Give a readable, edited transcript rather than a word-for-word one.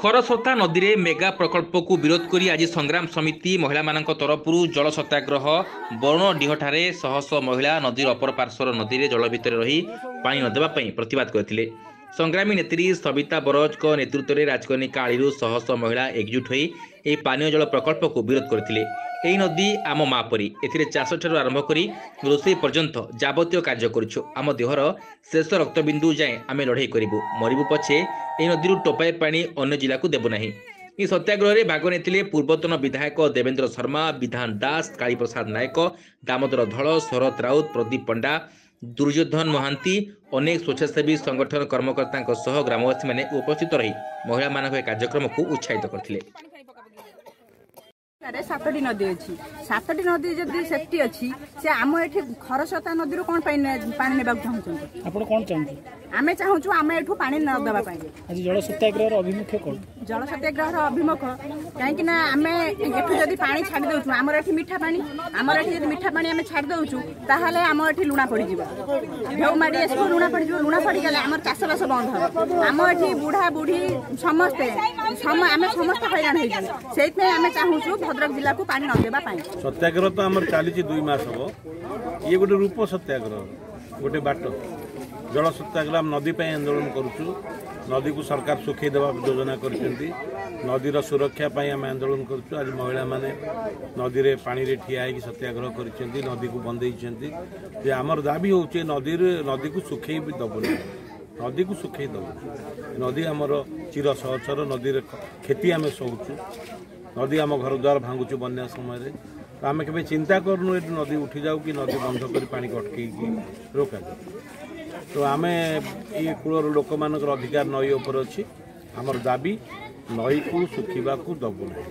खरस्रोता नदी में मेगा प्रकल्प को विरोध करी आज संग्राम समिति महिला मानक तरफरु जल सत्याग्रह बरणडीहठारे शह शह महिला नदीर अपर पार्श्वर नदी में जल भितर रही पानी नदेवा प्रतिवाद करथिले। संग्रामी नेत्री सविता बरज को नेतृत्व में राजकनिका आळीरू शह शह महिला एकजुट होई ए पानीय जल प्रकल्प को विरोध करथिले। एही नदी आम माँ परी एथिरे चाष ठारू आरंभ करी रोषेई पर्यंत जाबतीय कार्य करुछु। आम देहर शेष रक्तबिंदु जाए आमे लड़ाई करिबु, मरिबु पछे एही नदीरू टोपाए पानी अन्य जिला को देबु नाही। ई सत्याग्रह रे भाग नेथिले पूर्वतन विधायक देवेंद्र शर्मा, विधान दास, कालीप्रसाद नायक, दामोदर धळ, शरद राउत, प्रदीप पंडा, दुर्योधन महांती, अनेक स्वेच्छासेवी संगठन कर्मकर्ता सह ग्रामवासी माने उपस्थित रही महिला मानक कार्यक्रम को उत्साहित करथिले। सातटी नदी अच्छी, सातटी नदी जदि सेफ्टी अच्छी से आम ये खरस्रोता नदी कौन पानी ने चाहूँ आमे चाहूँ आम एठू पानी न देवा जल सत्याग्रह अभिमुख कौन जल सत्याग्रह अभिमुख कहीं आम एठू जदि पानी छाड़ दौचु आमर एठी मीठा पानी आमर एठी जदि मीठा पानी आम छाड़ दौचु ताहले आम एठी लुणा पड़ ढेउ माड़ी आसो लुणा पड़ लुणा पड़गले आम चाषबास बंद हम आम एठी बुढ़ा बुढ़ी समस्ते आम समस्त हैरान होती आम चाहूँ भद्रक जिला को पानी न देवा सत्याग्रह तो आम चली 2 मास हम ये गोटे रूप सत्याग्रह गोटे बाट जल सत्याग्रह आम नदी पर आंदोलन करुचु। नदी को सरकार सुखई देवा योजना करछंती, नदीर सुरक्षा आम आंदोलन करुचु। आज महिला माने नदी रे पानी रे ठिया है सत्याग्रह करछंती, नदी को बंदेइछंती जे आमर दाबी होचे नदी को सुखई भी दबुनी, नदी को सुखई दबु। नदी आमर चिर सहचर नदी रे खेती आम सौचु, नदी आम घर द्वार भांगुचु बन्या समय आम के चिंता करूँ ये नदी उठी जाऊ कि नदी बंध कर पानी अटकई रोका जाए। तो आम ये कूलर लोक मान अधिकार नई उपर अच्छी, आमर दाबी नई को सुखा दबू ना।